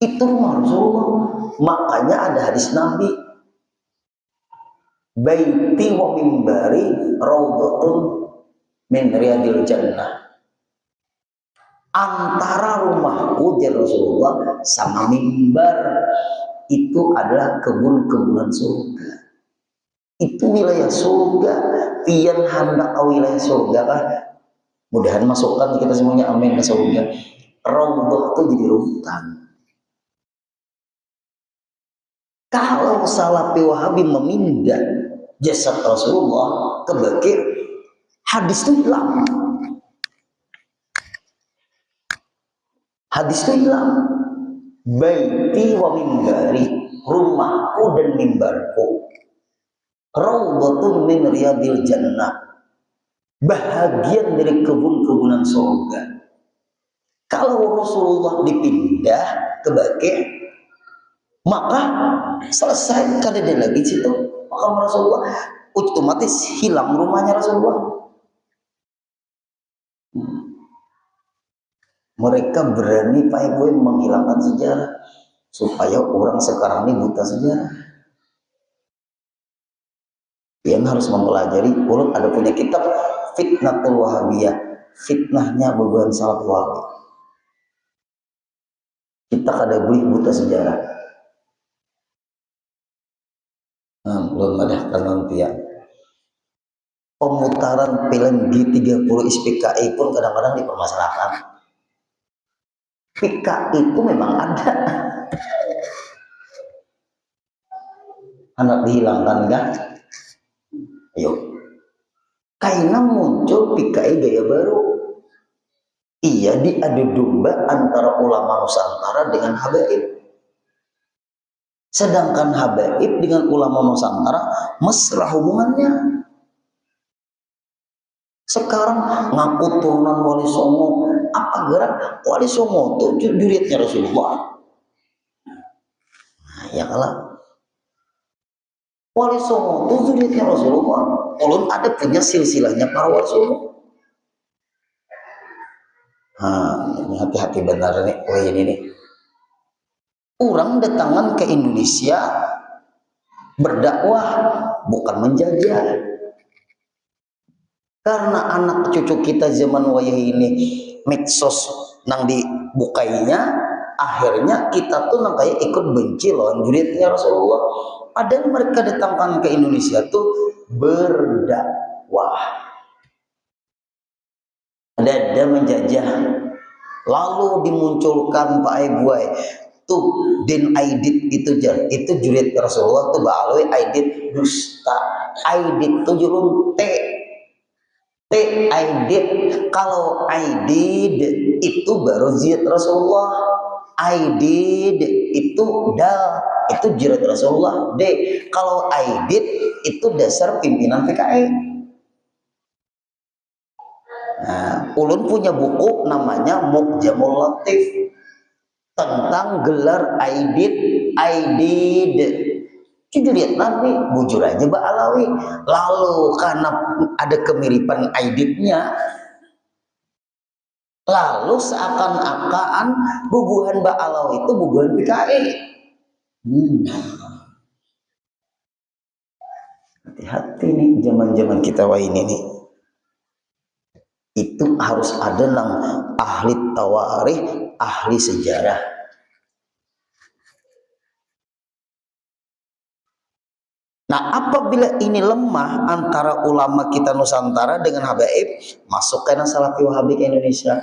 Itu rumah Rasulullah. Makanya ada hadis Nabi, baiti wa mimbari raudhatun min riyadil jannah. Antara rumahku jadi Rasulullah sama mimbar itu adalah kebun-kebunan surga. Itu wilayah surga. Tian hendak ke wilayah surga kan? Mudahan masukkan kita semuanya, amin, ke surga. Raudhah itu jadi rutan. Kalau Salafi Wahabi memindah jasad Rasulullah ke Baqi', hadis itu hilang. Hadis itu hilang. Baiti wa mimbari, rumahku dan mimbarku. Raudhatun min riyadil jannah, bahagian dari kebun-kebunan surga. Kalau Rasulullah dipindah ke Baqi', maka selesai kada lagi situ makam Rasulullah, otomatis hilang rumahnya Rasulullah. Mereka berani Pak Ibu menghilangkan sejarah supaya orang sekarang ini buta sejarah. Yang harus mempelajari, ulun ada punya kitab Fitnatul Wahabiyah, fitnahnya beban Salafi Wahabi. Kita kada boleh buta sejarah. Belum ada nanti ya. Pemutaran film G30 SPKI pun kadang-kadang dipermasalahkan. PKI itu memang ada. Anak dihilangkan kan? Ayo. Karena muncul PKI gaya baru. Iya, diadu domba antara ulama Nusantara dengan habaib. Sedangkan habaib dengan ulama Nusantara mesra hubungannya. Sekarang ngaku turunan Wali Songo, apa gerak Wali Songo itu juriatnya Rasulullah. Nah, ya kalah. Wali Songo itu juriatnya Rasulullah. Ulun ada punya silsilahnya para Wali Songo. Ini hati-hati benar nih. Oh ini nih. Orang datangan ke Indonesia berdakwah, bukan menjajah. Karena anak cucu kita zaman wayah ini medsos nang dibukainya, akhirnya kita tuh nang kayak ikut benci lawan juridnya Rasulullah. Ada mereka datangkan ke Indonesia tuh berdakwah, ada menjajah, lalu dimunculkan Pak Ibuai tuh din aidit itu jurid Rasulullah tuh ba'alwi aidit dusta, aidit tuh jurung aidid. Kalau aidid itu baru ziyad Rasulullah, aidid itu dal, itu jirat Rasulullah. Kalau aidid itu dasar pimpinan PKI. Nah, ulun punya buku namanya Muqjamul Latif tentang gelar aidid. Lihat Nabi, bujur aja Mbak Alawi. Lalu karena ada kemiripan aiditnya, lalu seakan-akan bubuhan Mbak Alawi itu bubuhan PKI. Hati-hati nih zaman-zaman kita wah ini nih. Itu harus ada nang ahli tawarikh, ahli sejarah. Nah, apabila ini lemah antara ulama kita Nusantara dengan habaib, masuk ke Salafi Wahabi ke Indonesia,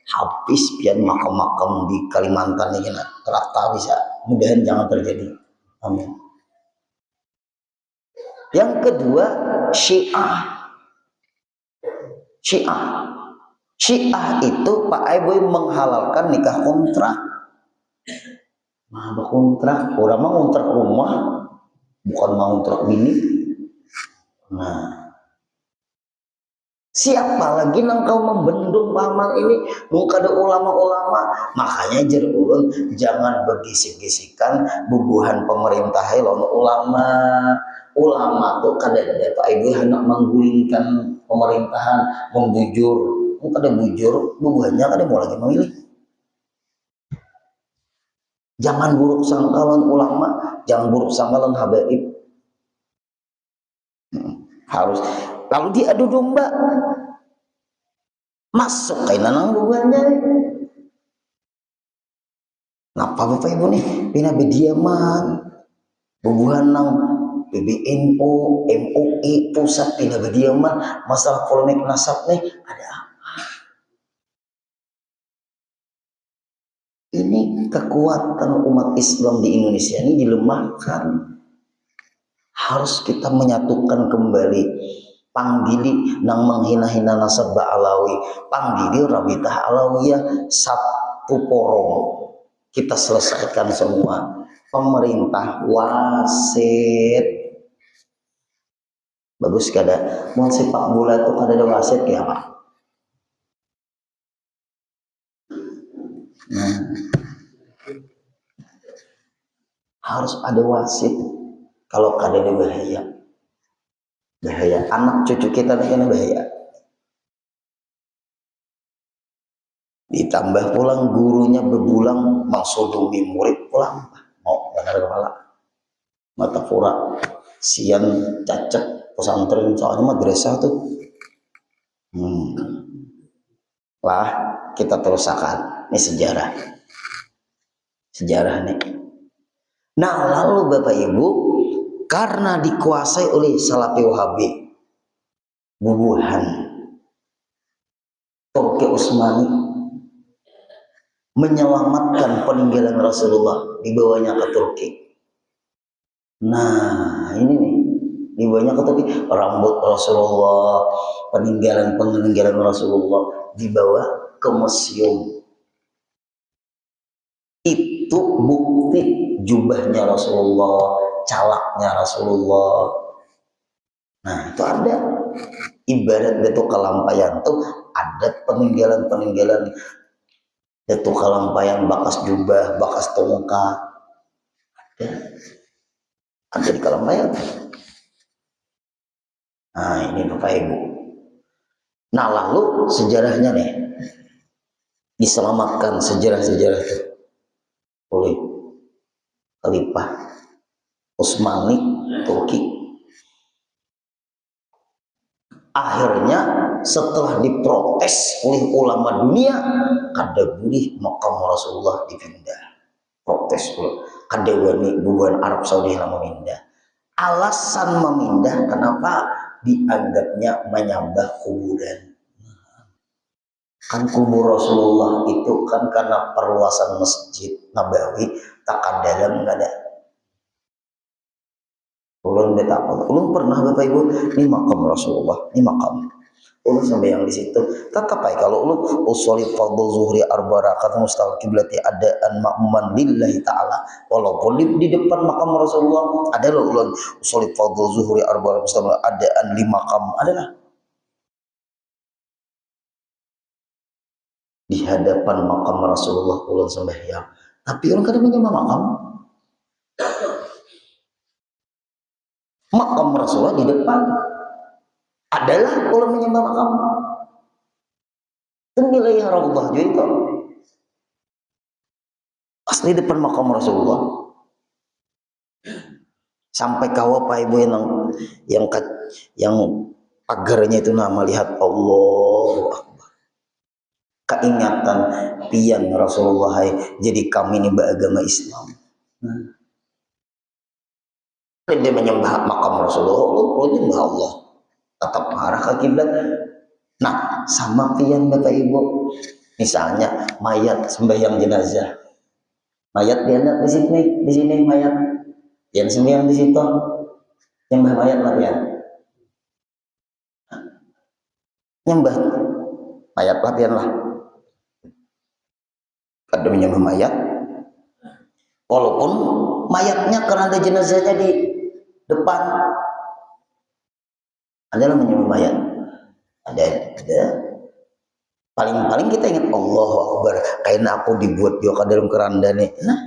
habis pian makam-makam di Kalimantan ini kena rata bisa. Mudahan jangan terjadi. Amin. Yang kedua, Syiah itu Pak Aiboy menghalalkan nikah kontrak. Nah, kontrak, orang mah kontrak rumah, bukan mau kontrak bini. Nah, siapa lagi nang kau membendung pahaman ini? Muka ada ulama-ulama, makanya jar ulun jangan bergisik-gisikan bubuhan pemerintah lawan ulama. Ulama tuh kada Pak Ibu hendak menggulingkan pemerintahan, membujur. Kada bujur, bubuhannya kada mau lagi memilih. Jangan buruk sangkalan ulama, jangan buruk sangkalan habaib. Harus lalu diadu domba. Masuk kainan nang bubuhannya. Napa Bapak Ibu nih pina bediaman. Bubuhan nang PBNU, MUI, pusat pina bediaman masalah polemik nasab nih ada apa? Ini kekuatan umat Islam di Indonesia ini dilemahkan. Harus kita menyatukan kembali. Panggili nang menghina-hina nasab Alawi, panggili Rabitah Alawiyah satu porong. Kita selesaikan semua. Pemerintah wasit. Bagus kada. Mau sepak bola itu kada ada wasit ya Pak. Nah, harus ada wasit. Kalau kada ada bahaya. Bahaya. Anak cucu kita kena bahaya. Ditambah pulang gurunya bebulang maksudumi murid pulang. Mau benar kepala. Mata pura. Sian cacak pesantren soalnya madrasah tuh. Lah kita terusakan. Ini sejarah. Sejarah nih. Nah lalu Bapak Ibu, karena dikuasai oleh Salafi Wahabi, bubuhan Turki Utsmani menyelamatkan peninggalan Rasulullah dibawanya ke Turki. Nah ini nih dibawanya ke Turki, rambut Rasulullah, peninggalan Rasulullah dibawa ke museum. Itu bukti jubahnya Rasulullah, calaknya Rasulullah. Nah itu ada ibarat Datuk Kalampayan tuh ada peninggalan Datuk Kalampayan bakas jubah, bakas tongkat, ada di Kalampayan. Nah ini Bapak Ibu. Nah lalu sejarahnya nih diselamatkan sejarah-sejarah itu oleh Khalifah Utsmani Turki. Akhirnya setelah diprotes oleh ulama dunia, kada boleh makam Rasulullah dipindah. Protes dulu. Kada wani bubuhan Arab Saudi yang memindah. Alasan memindah kenapa? Dianggapnya menyembah kuburan. Kan kubur Rasulullah itu kan karena perluasan Masjid Nabawi tak dalam nggak ada. Ulun betapa, ulun pernah Bapak Ibu, ini makam Rasulullah, ini makam. Ulun sampai yang di situ. Tetap aja kalau ulun usoli fardhu zuhri arba rakaat mustaqil qiblati adaan ma'muman lillahi taala. Walaupun di depan makam Rasulullah ada loh ulun usoli fardhu zuhri arba mustaqil adaan 5 makam adalah di hadapan makam Rasulullah ulun sembahyang. Tapi ulun kadang menyembah makam. Makam Rasulullah di depan adalah ulun menyembah makam. Itu nilai Rasulullah juga itu. Asli depan makam Rasulullah. Sampai kau Pak Ibu yang pagarnya itu nama lihat Allah Akbar. Keingatan pian Rasulullah jadi kami ini beragama Islam. Dia menyembah makam Rasulullah, lu menyembah Allah. Tetap marah ke kiblat. Nah, sama pian Bapak Ibu. Misalnya mayat sembahyang jenazah. Mayat dianak di sini mayat. Yang sembahyang di situ. Nyembah mayat lah pian. Nyembah mayat lah pian lah. Kada menyembah mayat. Walaupun mayatnya karena ada jenazahnya di depan adalah menyembah mayat. Ada paling kita ingat Allahu Akbar kayak aku dibuat juga dalam keranda nih. Nah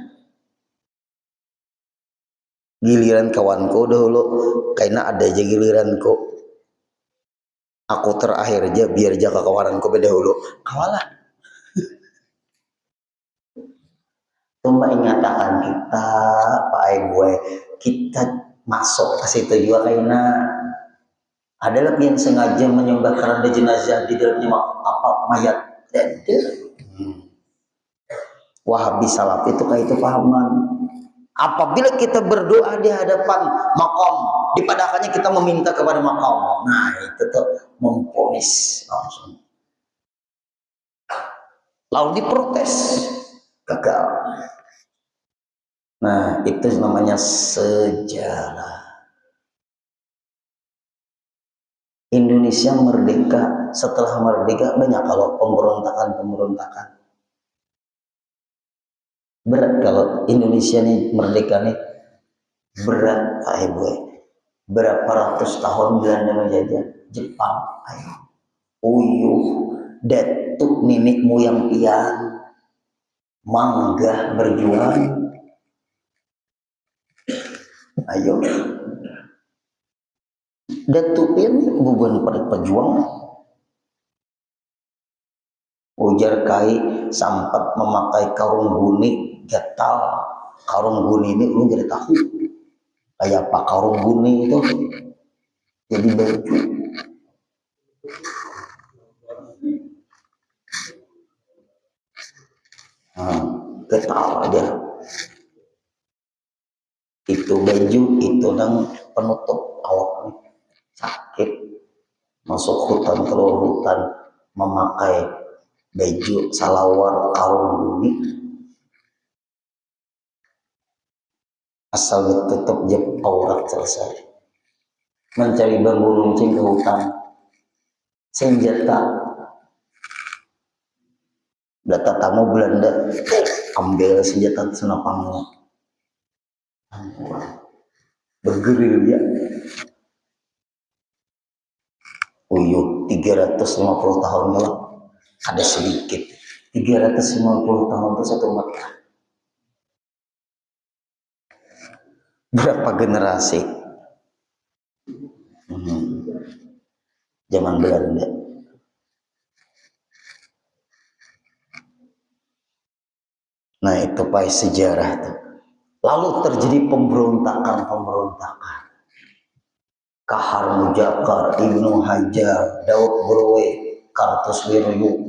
giliran kawanku dahulu kayaknya ada aja giliranku aku terakhir aja biar jaga kawanku beda dahulu kawalah Cuma ingatakan kita Pak gue kita masuk ke situ juga karena adalah yang sengaja menyembah keranda jenazah di dalamnya apa mayat. Wahabi salaf itu kayak itu pahaman. Apabila kita berdoa di hadapan makom, dipadakannya kita meminta kepada makom. Nah itu tuh memponis langsung. Lalu diprotes, gagal. Nah itu namanya sejarah. Indonesia merdeka, setelah merdeka banyak kalau pemberontakan. Berat kalau Indonesia nih merdeka nih, berat Pak Ibu. Berapa ratus tahun Belanda menjajah Jepang, ayo. Uyuh, datuk nenek moyang pian, manggah berjuang, ayo. Datuk pian bukan pada pejuang. Ujar kai sempat memakai karung guni gatal. Karung guni ini lu jadi tahu kayak apa karung guni itu jadi baju. Gatal aja. Itu baju itu dan penutup awak sakit masuk hutan keluar hutan memakai baju salawar karung guni asal ditutup jeb aurat selesai. Mencari bambu runcing ke hutan senjata data tamu Belanda ambil senjata senapangnya bergerilya. Uyuh 350 tahun lalu ada sedikit 350 tahun itu satu Mekah. Berapa generasi zaman Belanda. Nah itu Pak sejarah tuh. Lalu terjadi pemberontakan. Kahar Mujakar, Ibnu Hajar, Daud Burwe, Kartuswiryu,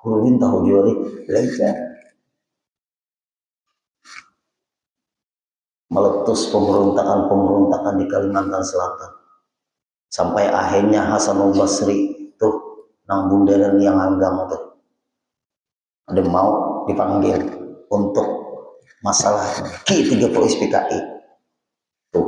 Kurwin tahu juali, belajar. Meletus pemberontakan di Kalimantan Selatan. Sampai akhirnya Hasanul Basri tuh nang bundaran yang anggang tuh. Ada mau dipanggil untuk masalah Q30 SPKI. Tuh.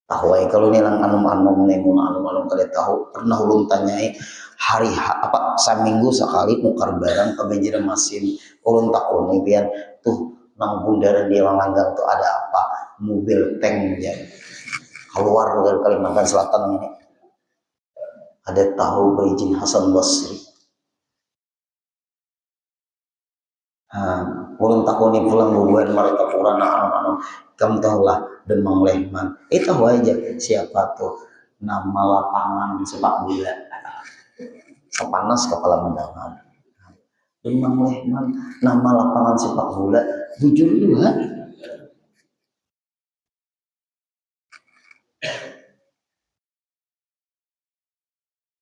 Tahu kalau nilang anum-anum nemun anum-anum kalian tahu pernah ulun tanyai hari apa seminggu sekali nukar barang ke Banjar Masin ulun takuni biar tuh nang bundaran di Langgang tuh ada apa mobil tank ya keluar dari Kalimantan Selatan ini ada tahu berizin Hasan Basri. Ulun takuni pulang bubuhan mereka purana anu kamu tahulah Demang Lehman itu aja siapa tuh nama lapangan sepak bola sepanas kepala mendangan Demang Lehman nama lapangan sepak bola jujur juga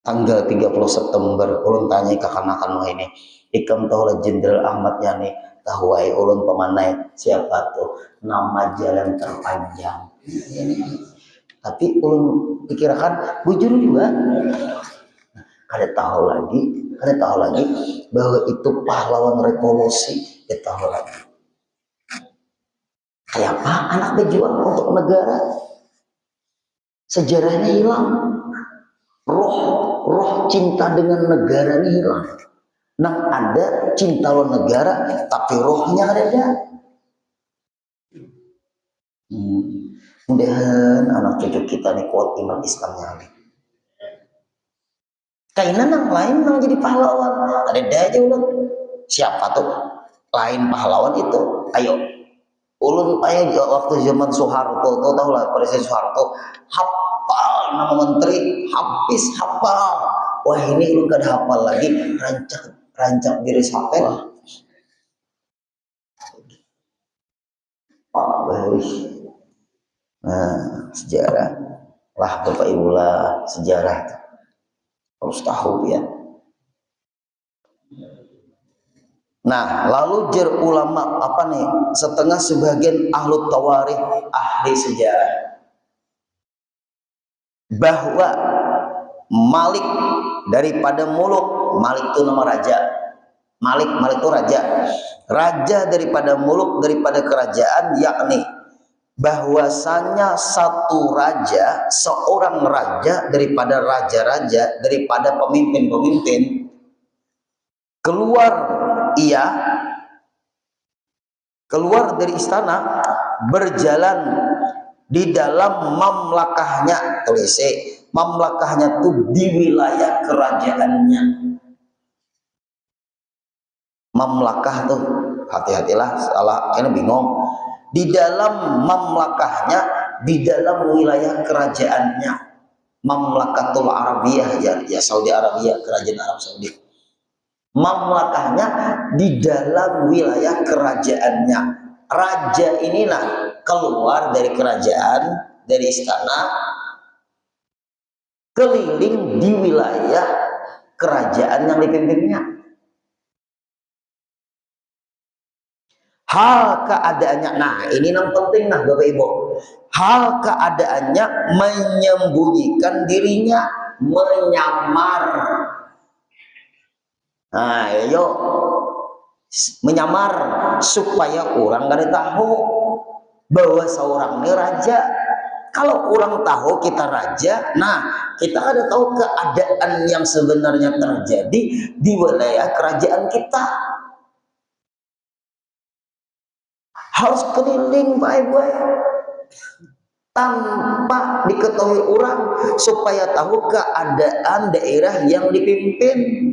tanggal 30 September ulun tanya ke kanak-kanak ini ikam tahu Jenderal Ahmad Yani tahu ai ulun pemanai siapa tuh nama jalan terpanjang tapi ulun pikirkan bujur juga kada tahu lagi bahwa itu pahlawan revolusi kita tahu lagi kayak apa anak berjuang untuk negara sejarahnya hilang roh cinta dengan negara ini hilang. Nah ada cinta lo negara tapi rohnya ada. Mudahan anak cucu kita nih kuat iman Islamnya. Kainan yang lain yang jadi pahlawan ada aja ulang. Siapa tuh lain pahlawan itu? Ayo ulun ayo waktu zaman Soeharto tuh tahu lah Presiden Soeharto hafal nama menteri habis hafal. Wah ini ulun kada hafal lagi rancak diri sampai Nah, sejarah lah Bapak Ibu lah, sejarah harus tahu ya. Nah, lalu jer ulama apa nih? Setengah sebagian ahlu tawarikh, ahli sejarah, bahwa Malik daripada Muluk, Malik itu nama raja. Malik itu raja. Raja daripada Muluk, daripada kerajaan, yakni bahwasanya satu raja, seorang raja daripada raja-raja, daripada pemimpin-pemimpin, keluar keluar dari istana, berjalan di dalam mamlakahnya, mamlakahnya tuh di wilayah kerajaannya. Mamlakah tuh, hati-hatilah salah, ini bingung. Di dalam mamlakahnya, di dalam wilayah kerajaannya, Mamlakatul Arabiyah, ya Saudi Arabia, kerajaan Arab Saudi. Mamlakahnya di dalam wilayah kerajaannya. Raja inilah keluar dari kerajaan, dari istana, keliling di wilayah kerajaan yang dipimpinnya. Hal keadaannya, nah ini yang penting nah Bapak Ibu. Hal keadaannya menyembunyikan dirinya, menyamar. Nah, yuk menyamar supaya orang gak tahu bahwa seorang ini raja. Kalau orang tahu kita raja, nah kita ada tahu keadaan yang sebenarnya terjadi di wilayah kerajaan kita. Harus keliling Pak Ibu tanpa diketahui orang supaya tahu keadaan daerah yang dipimpin.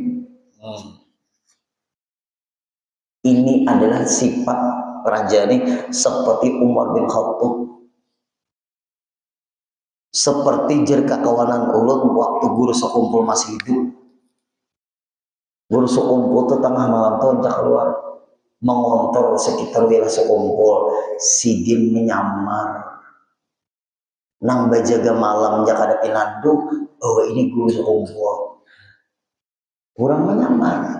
Ini adalah sifat raja ini, seperti Umar bin Khattab, seperti jerka kawanan ulun waktu guru sekumpul masih hidup. Guru sekumpul itu tengah malam tuh keluar mengontrol sekitar wilayah sekumpul. Sidin menyamar nang bajaga malam jak ada pinandu, oh ini guru sekumpul. Kurang menyamar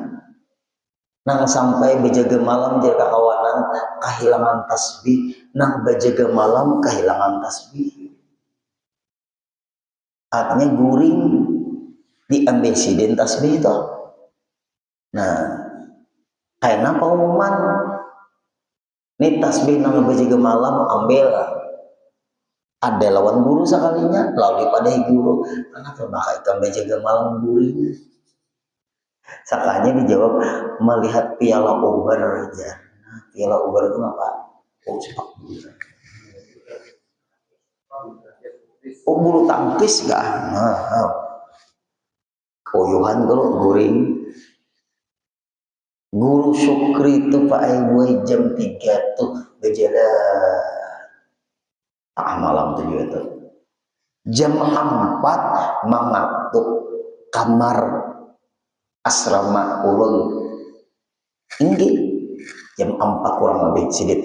nang sampai bajaga malam jaga kawanan kehilangan tasbih, nang bajaga malam kehilangan tasbih. Artinya guring diambil sidin tasbih itu. Nah, karena pengumuman ini tasbih nang bajaga malam ambil, ada lawan guru sekalinya lalu pada guru kenapa maka ikan bajaga malam guring. Sakanya dijawab melihat piala Uber aja. Nah, piala Uber itu apa? Oh, sepak bola. Oh, bulu tangkis kah? Nah, koyuhan kalau guring. Guru Syukri itu Pak Ibu jam 3 tuh berjalan. Tengah malam tuh juga tuh. Jam 4 mamatuk kamar asrama ulun. Ini jam 4 kurang lebih sedikit.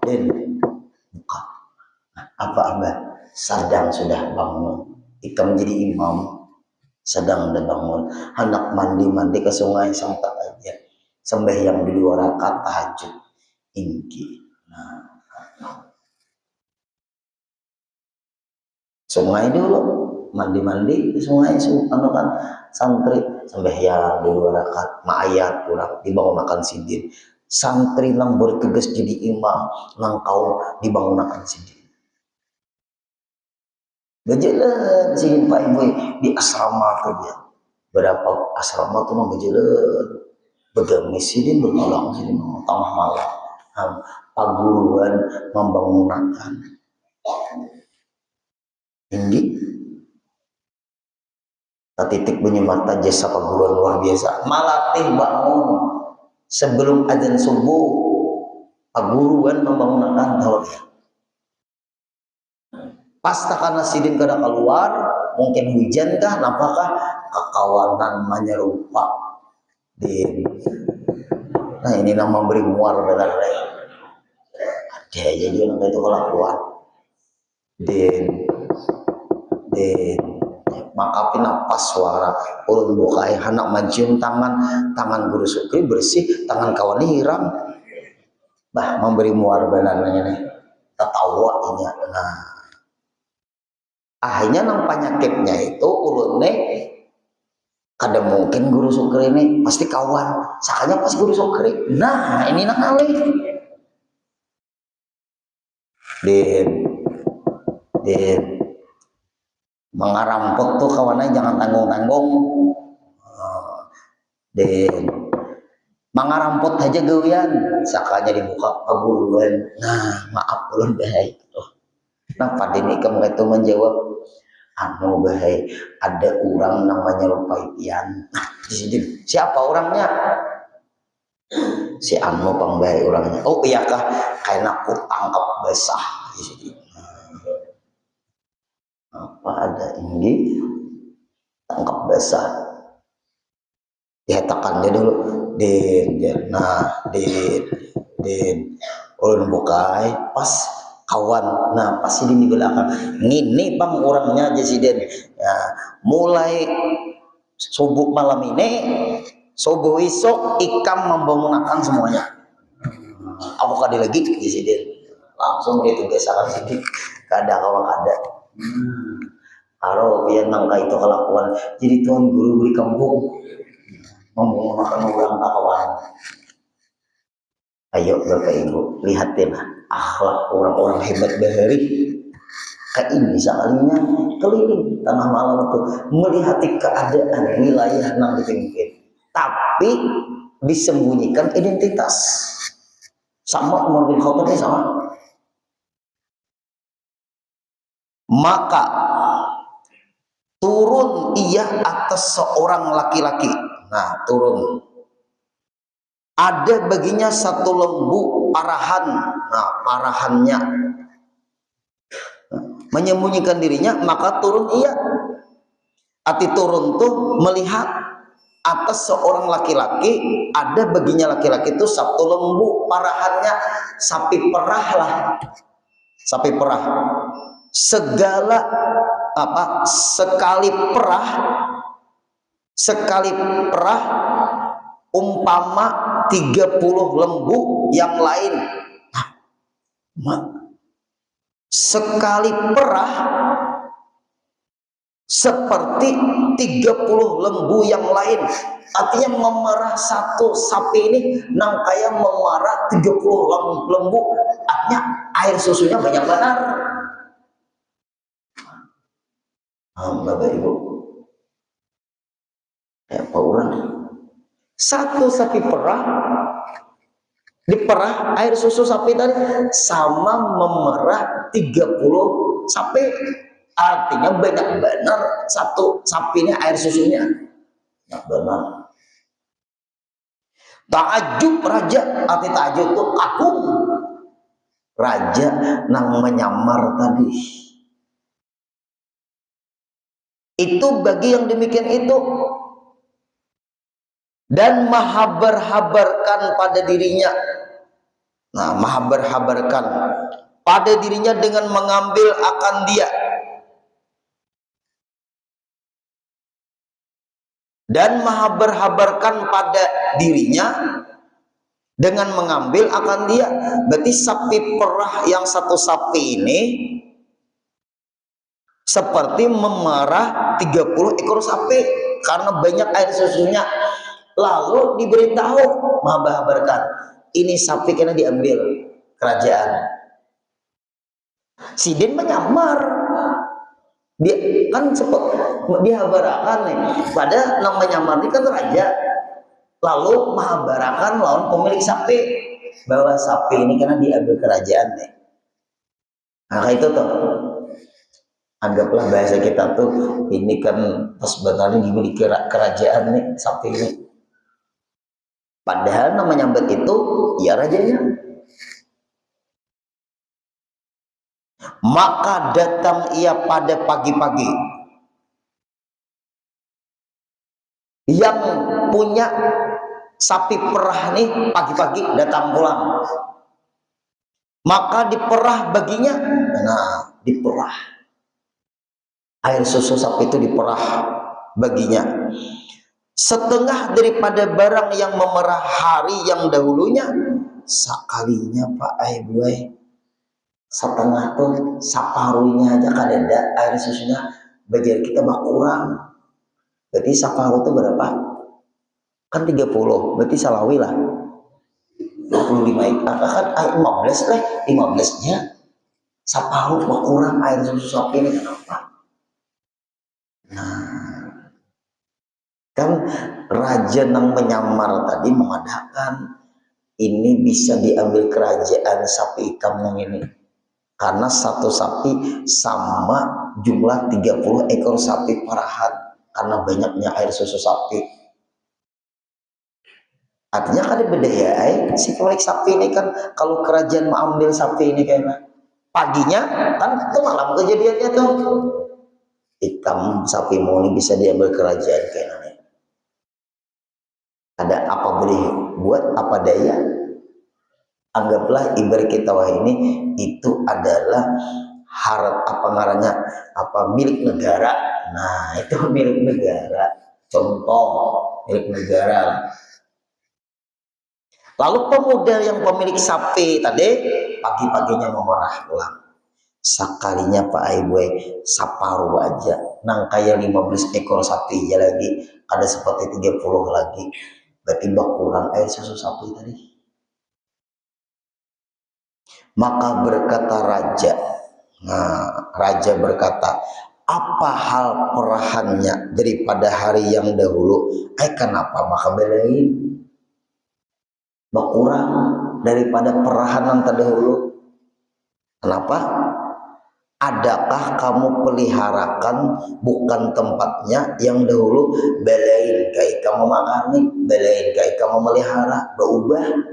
Den buka. Apa abah? Sadang sudah bangun. Ikam menjadi imam. Sedang udah bangun. Anak mandi ke sungai sampai aja. Sembahyang di 2 rakaat tahajud. Ingki. Nah. Sungai dulu. Mandi di sungai anu kan santri sembahyang di 2 rakaat ma'ayat kurang dibangunakan sidin. Santri nang bertugas jadi imam nang kaum dibangunakan sidin. Berjalan sidin Pak Ibu di asrama tuh dia. Berapa asrama tuh nang berjalan. Begamis sidin bertolak sidin tengah malam. Paguruan membangunakan. Ini titik bunyi mata jasa paguruan luar biasa. Malatih bangun sebelum azan subuh. Paguruan membangunkan tauhid. Pasta karena sidin kada keluar, mungkin hujan kah, nampakah kekawanan menyerupa. Nah ini nama beri muar benar deh. Ada jadi orang itu kelakuan. Den maka pinapas suara ulun bukai anak mencium tangan guru Sukri bersih, tangan kawan hiram. Bah memberi muar benar nih. Tertawa ini. Nah akhirnya nang penyakitnya itu ulun kada mungkin guru Sukri ini pasti kawan sakanya pas guru Sukri. Nah ini nang alih din mengarampok tuh kawannya jangan tanggung-tanggung. Dan mengarampot aja gawian sakanya dibuka paguluan. Nah maaf ulun baik. Nah pada ini kamu itu menjawab anu bahai ada orang namanya Rupaitian. Nah di sini siapa orangnya? Si anu pangbahai orangnya. Oh iya kah kayak aku tangkap basah di sini. Apa ada ini tangkap basah dihatakannya dulu din ulun bukai pas kawan. Nah pas ini di belakang ini bang orangnya Jesiden ya, mulai subuh malam ini subuh esok ikam membangunkan semuanya aku kadi lagi Jesiden langsung ditugaskan sedikit kada kawan ada aro biar nangka itu kelakuan jadi tuan guru beli kampung membangunkan orang kawan. Ayo Bapak Ibu lihatin akhlak orang-orang hebat bahari kayak ini sekalinya keliling tengah malam itu melihati keadaan wilayah nang dipimpin tapi disembunyikan identitas sama Umar bin Khattab ini sama. Maka turun ia atas seorang laki-laki. Nah turun ada baginya satu lembu parahan. Nah parahannya menyembunyikan dirinya maka turun ia. Arti turun tuh melihat atas seorang laki-laki ada baginya laki-laki itu satu lembu parahannya sapi perah lah sapi perah segala apa sekali perah umpama 30 lembu yang lain. Sekali perah seperti 30 lembu yang lain. Artinya memerah satu sapi ini nang kaya memerah 30 lembu. Artinya air susunya banyak benar. Bapak Ibu apa orang satu sapi perah diperah air susu sapi tadi sama memerah 30 sapi. Artinya banyak benar satu sapi ini air susunya banyak benar. Ta'ajub raja arti ta'ajub itu kagum raja nang menyamar tadi itu bagi yang demikian itu dan menghabar-habarkan pada dirinya. Nah, menghabar-habarkan pada dirinya dengan mengambil akan dia. Dan menghabar-habarkan pada dirinya dengan mengambil akan dia. Berarti sapi perah yang satu sapi ini seperti memerah 30 ekor sapi karena banyak air susunya. Lalu diberitahu menghabar-habarkan ini sapi kena diambil kerajaan. Sidin menyamar dia kan dihabarakan nih pada nama menyamar ini kan raja lalu menghabarakan lawan pemilik sapi bahwa sapi ini kena diambil kerajaan nih. Nah itu tuh anggaplah bahasa kita tuh ini kan sebenarnya dimiliki kerajaan nih sapi ini. Padahal nama nyambat itu ya rajanya. Maka datang ia pada pagi-pagi yang punya sapi perah nih pagi-pagi datang pulang, maka diperah baginya. Nah, diperah air susu sapi itu, diperah baginya setengah daripada barang yang memerah hari yang dahulunya. Sekalinya Pak Aibuai, setengah tuh saparunya aja kadeda air susunya bagian kita bak kurang. Berarti saparu itu berapa? Kan 30, berarti salawi lah 25, kan 15 lah, 15-nya saparu bak kurang air susu sapi ini. Kenapa? Nah, kan raja yang menyamar tadi mengadakan ini bisa diambil kerajaan sapi hitam yang ini, karena satu sapi sama jumlah 30 ekor sapi parahan karena banyaknya air susu sapi. Artinya kan beda ya, si pemilik sapi ini kan, kalau kerajaan mengambil sapi ini kayaknya paginya kan itu malam kejadiannya tuh, hitam sapi mau ini bisa diambil kerajaan kayaknya. Ada apa boleh buat apa daya. Anggaplah ibarat kita wah ini itu adalah harap apa ngarannya, apa milik negara. Nah itu milik negara, contoh milik negara. Lalu pemuda yang pemilik sapi tadi pagi-paginya memerah pulang, sekalinya Pak Aiboy saparu aja nang kaya 15 ekor sapi ya lagi ada seperti 30 lagi, berarti bak kurang air susu sapi tadi. Maka berkata raja, nah raja berkata, apa hal perahannya daripada hari yang dahulu? Kenapa maka belain berkurang daripada perahan yang terdahulu? Kenapa? Adakah kamu peliharakan bukan tempatnya yang dahulu? Belain kayak kamu makani, belain kayak kamu melihara, berubah.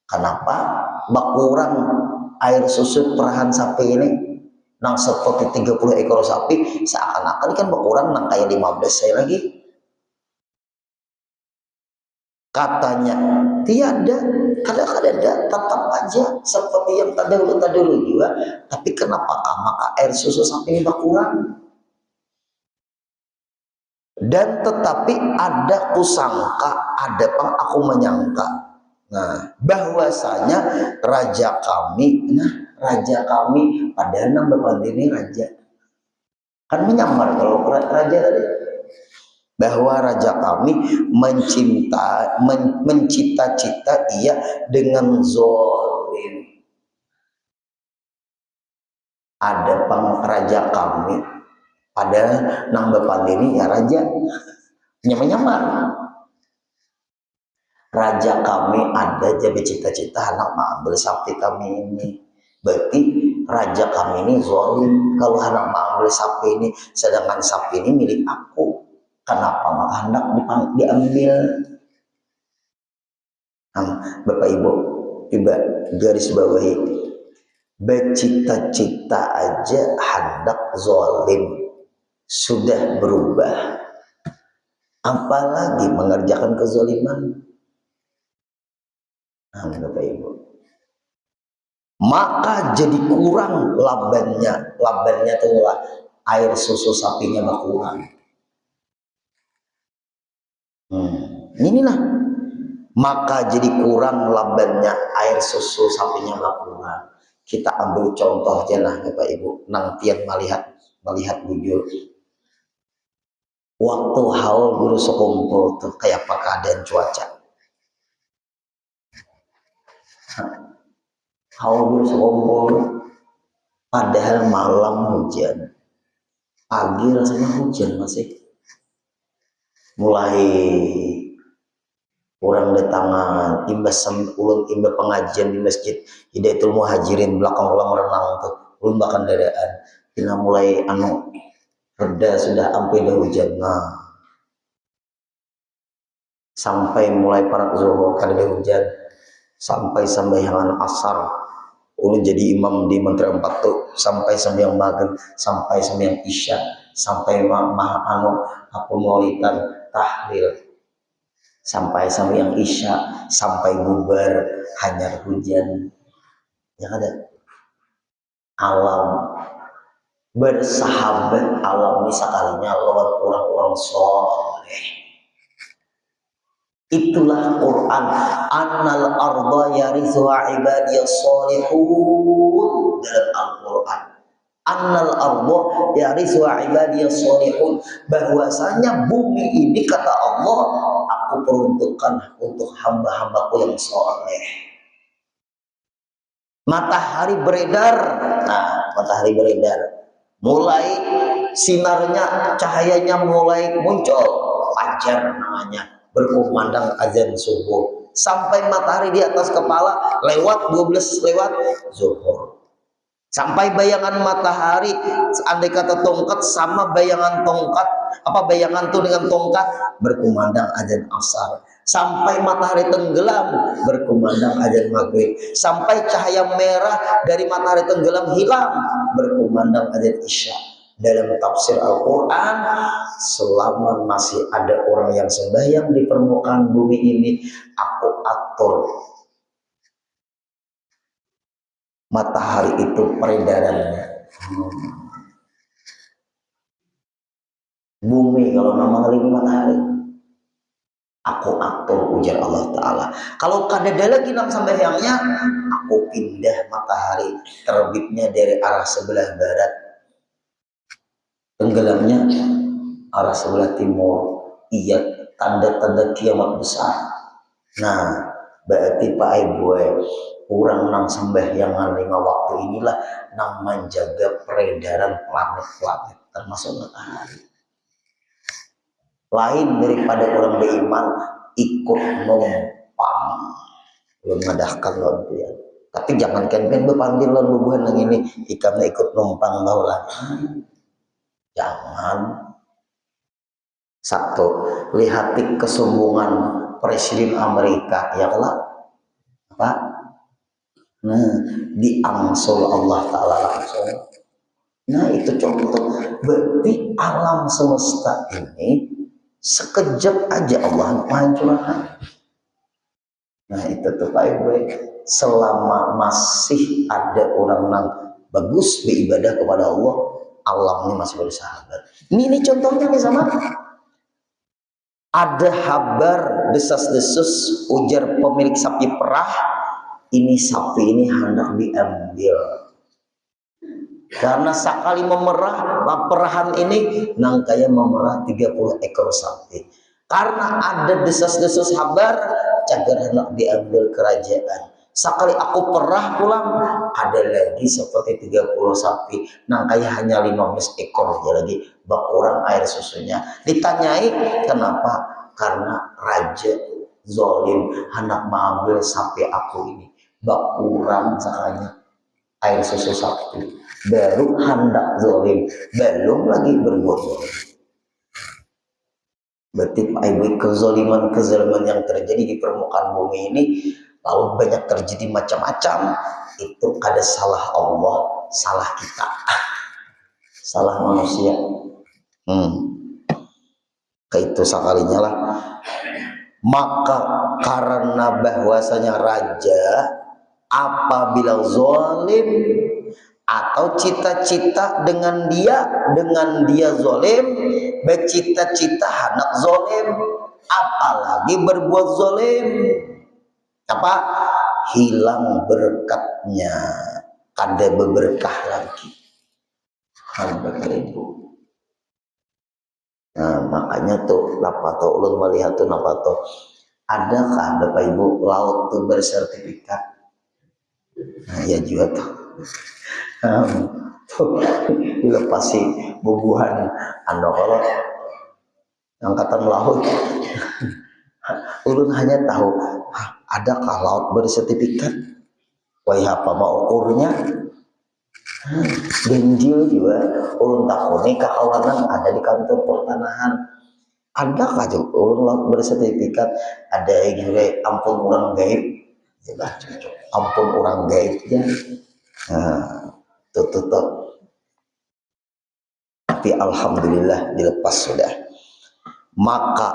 Kenapa? Berkurang air susu perahan sapi ini nang seperti 30 ekor sapi, seakan-akan kan berkurang nang kayak 15 saya lagi. Katanya tiada, kadang-kadang tetap aja seperti yang terdahulu juga, tapi kenapa maka air susu sapi ini berkurang? Dan tetapi ada kusangka, ada pang aku menyangka, nah bahwasanya raja kami padahal nama ini raja kan menyamar kalau raja tadi, bahwa raja kami mencita-cita ia dengan zolim. Ada pang raja kami padahal nang bapak ini ya raja menyamar. Raja kami ada jadi cita-cita anak mengambil sapi kami ini, berarti raja kami ini zolim kalau anak mengambil sapi ini, sedangkan sapi ini milik aku. Kenapa maka hendak diambil? Bapak Ibu coba garis bawahi, bercita-cita aja hendak zolim sudah berubah, apalagi mengerjakan kezaliman. Bapak Ibu, maka jadi kurang labannya tuh air susu sapinya berkurang. Inilah maka jadi kurang labannya air susu sapinya berkurang. Kita ambil contoh aja lah Bapak Ibu, nang tiap melihat bujur. Waktu haul guru sekumpul tuh kayak apa keadaan cuaca? Haul guru sekumpul padahal malam hujan, pagi rasanya hujan masih mulai orang datangan imbas ulun imbas pengajian di masjid Hidayatul Muhajirin belakang ulang renang tuh ulun bahkan dadaan kita mulai reda sudah sampai dah hujan. Nah sampai mulai parak zuhur kada ada hujan sampai sembahyang asar ulun jadi imam di Menteri 4 tuh sampai sembahyang maghrib, sampai sembahyang isya, sampai apa maulidan tahlil. sampai yang isya, sampai bubar hanyar hujan. Yang ada alam bersahabat alam ini sekalinya lawan orang-orang soleh. Itulah Quran. Annal arda yarithuha ibadiyas solihun dalam Al-Quran. Annal arda yarithuha ibadiyas solihun, bahwasanya bumi ini kata Allah aku peruntukkan untuk hamba-hambaku yang soleh. Matahari beredar. Nah, matahari beredar. Mulai sinarnya, cahayanya mulai muncul, fajar namanya, berkumandang azan subuh, sampai matahari di atas kepala lewat 12 lewat zuhur, sampai bayangan matahari andai kata tongkat sama bayangan tongkat, apa bayangan tuh dengan tongkat, berkumandang azan asar, sampai matahari tenggelam berkumandang azan maghrib, sampai cahaya merah dari matahari tenggelam hilang berkumandang azan isya. Dalam tafsir Al-Quran, selama masih ada orang yang sembahyang di permukaan bumi ini, aku atur matahari itu peredarannya. Bumi kalau nama ngelilingi matahari, aku atur, ujar Allah Ta'ala. Kalau kadada lagi nang sembahyangnya, aku pindah matahari terbitnya dari arah sebelah barat, tenggelamnya arah sebelah timur. Iya, tanda-tanda kiamat besar. Nah, berarti Pak Ibu, orang nang sembahyangan 5 waktu inilah nang menjaga peredaran planet-planet termasuk matahari. Lain daripada orang beriman ikut numpang mengadahkan dia. Tapi jangan kan berpanggil lawan bubuhan yang ini ikannya ikut numpang baulah. Jangan. Satu, lihati kesombongan Presiden Amerika ya kelak apa? Nah, diangsul Allah Ta'ala langsung. Nah, itu contoh. Berarti alam semesta ini sekejap aja Allah menghancurkan. Nah, itu tuh Pak Ibu, selama masih ada orang yang bagus beribadah kepada Allah, alam ini masih bersahabat. Ini contohnya nih sama. Ada kabar desas-desus, ujar pemilik sapi perah, ini sapi ini hendak diambil. Karena sekali memerah, perahan ini nang kaya memerah 30 ekor sapi. Karena ada desas-desus kabar, cagar hendak diambil kerajaan. Sekali aku perah pulang, ada lagi seperti 30 sapi, nang kaya hanya 15 ekor aja lagi, bak orang air susunya. Ditanyai kenapa? Karena raja zolim hendak mengambil sapi aku ini, bak kurang sekalinya air susu sapi, baru hendak zolim, belum lagi berbuat zolim. Berarti Pak Ibu, kezaliman yang terjadi di permukaan bumi ini lalu banyak terjadi macam-macam. Itu ada salah Allah, salah kita, salah manusia. Itu sekalinya lah. Maka karena bahwasanya raja apabila zalim atau cita-cita dengan dia zalim, bercita-cita hendak zalim, apalagi berbuat zalim, apa? Hilang berkatnya, kada berberkah lagi. Hamba Ibu. Nah, makanya tuh napato ulun melihat tuh napato, adakah Bapak Ibu laut tuh bersertifikat? Nah, ya juga tuh. Tuh dilepasi bubuhan kalau angkatan laut. Ulun hanya tahu adakah laut bersertifikat? Wah, apa mau ukurnya? Ganjil juga ulun takuni keawanan ada di kantor pertanahan. Adakah ulun laut bersertifikat? Ada juga ampun orang gaib. Ya, ampun orang gaibnya. Nah, tuh. Tapi alhamdulillah dilepas sudah. Maka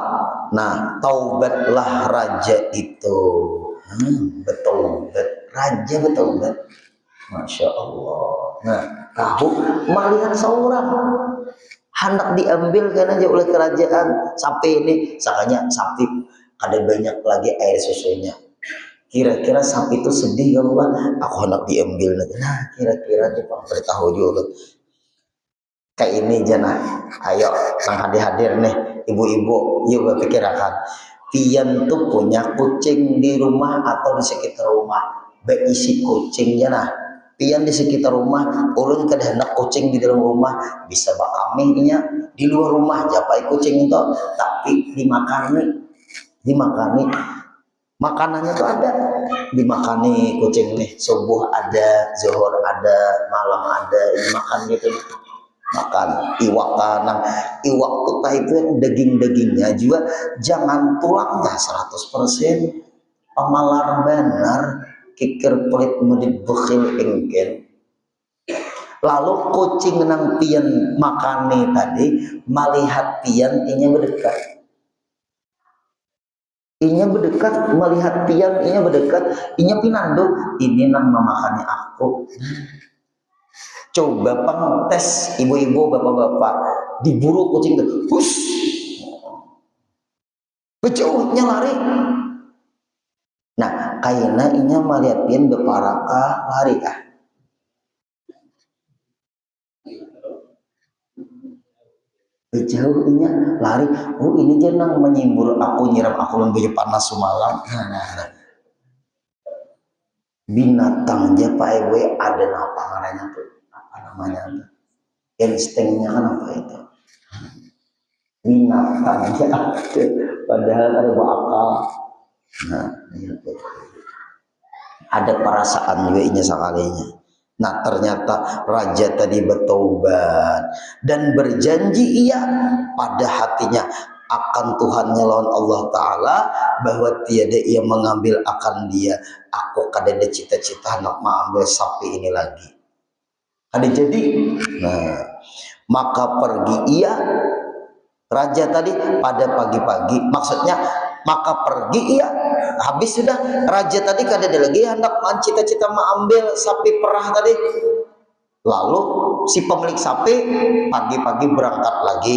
Nah, taubatlah raja itu. Bertobat, raja bertobat. Masya Allah. Nah, tahu melihat seorang hendak diambil kan aja oleh kerajaan sapi ini, sakanya sapi ada banyak lagi air susunya. Kira-kira sapi itu sedih ya Allah, aku hendak diambil. Nah, kira-kira dia beritahu juga kayak ini jana. Ayo, sang hadir-hadir nih, ibu-ibu, yuk berpikirkan. Pian tuh punya kucing di rumah atau di sekitar rumah, berisi kucing jana. Pian di sekitar rumah, ulun kehendak kucing di dalam rumah, bisa bakaminya di luar rumah, japai kucing itu, tapi dimakani, makanannya tuh ada, dimakani kucing nih, subuh ada, zuhur ada, malam ada, dimakan gitu. Makan iwak tanang, iwak tutah itu yang daging-dagingnya juga jangan tulangnya 100%, pamalar benar, kikir pelit mudid bekhil engken. Lalu kucing nang pian makani tadi melihat pian inya berdekat, melihat pian inya berdekat, inya pinando, ini nang memakani aku. Coba tes ibu-ibu, bapak-bapak, diburu kucing itu, hush, kejauhnya lari. Nah, kayaknya inya melihat pian beparaka lari kah? Jauh inya lari. Oh, ini jenang menyimbul aku, nyiram aku lembut panas semalam. Nah. Binatang aja Pak Ewe ada apa namanya tuh? Apa namanya tuh? Instingnya kan apa itu? Binatang aja ada. Padahal ada bakal. Nah, itu. Ada perasaan juga inya sekalinya. Nah, ternyata raja tadi bertobat dan berjanji ia pada hatinya akan Tuhannya lawan Allah Ta'ala, bahwa tiada ia mengambil akan dia. Aku kadang ada cita-cita nak mengambil sapi ini lagi. Ada jadi. Nah, maka pergi ia raja tadi pada pagi-pagi, maksudnya maka pergi ia. Habis sudah raja tadi kada ada lagi hendak cita-cita mengambil sapi perah tadi. Lalu si pemilik sapi pagi-pagi berangkat lagi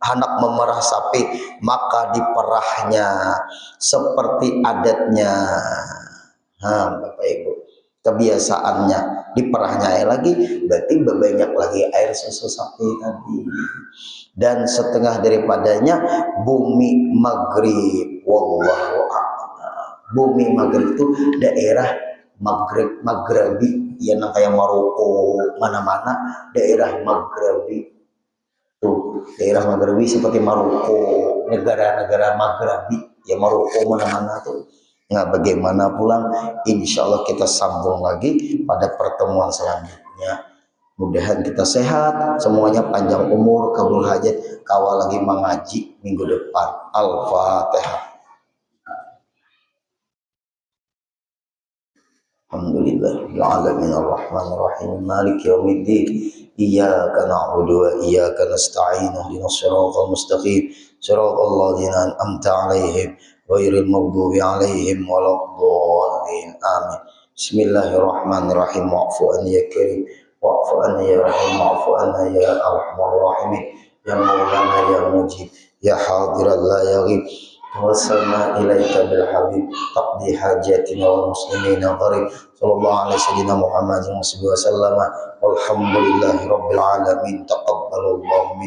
hendak memerah sapi, maka diperahnya seperti adatnya. Bapak Ibu, kebiasaannya diperahnya air lagi, berarti banyak lagi air susu sapi tadi. Dan setengah daripadanya bumi Maghrib. Wallahu a'lam. Bumi Maghrib itu daerah Maghribi, ya kayak Maroko, mana-mana daerah Maghribi. Tuh, daerah Maghribi seperti Maroko, negara-negara Maghribi, ya Maroko mana-mana tuh. Nah, bagaimana pulang, insya Allah kita sambung lagi pada pertemuan selanjutnya. Mudahan kita sehat, semuanya panjang umur, kabul hajat, kawal lagi mengaji minggu depan. Al-Fatihah. Alhamdulillah alamin arrahmanir rahim maliki yaumiddin iyyaka na'budu wa iyyaka nasta'in ihdinas siratal mustaqim siratal ladzina an'amta 'alaihim ghairil maghdubi 'alaihim waladdallin amin. Bismillahirrahmanirrahim. Wa'fu an ya karim wa'fu an ya rahim wa'fu anna ya arhamar rahimin ya maulana ya mujib ya hadiran la yaghib. Wasalna ilaika bil habib taqdi hajatina wal muslimina gharib sallallahu alaihi sayyidina Muhammad wa sallam walhamdulillahi rabbil alamin taqabbalallahu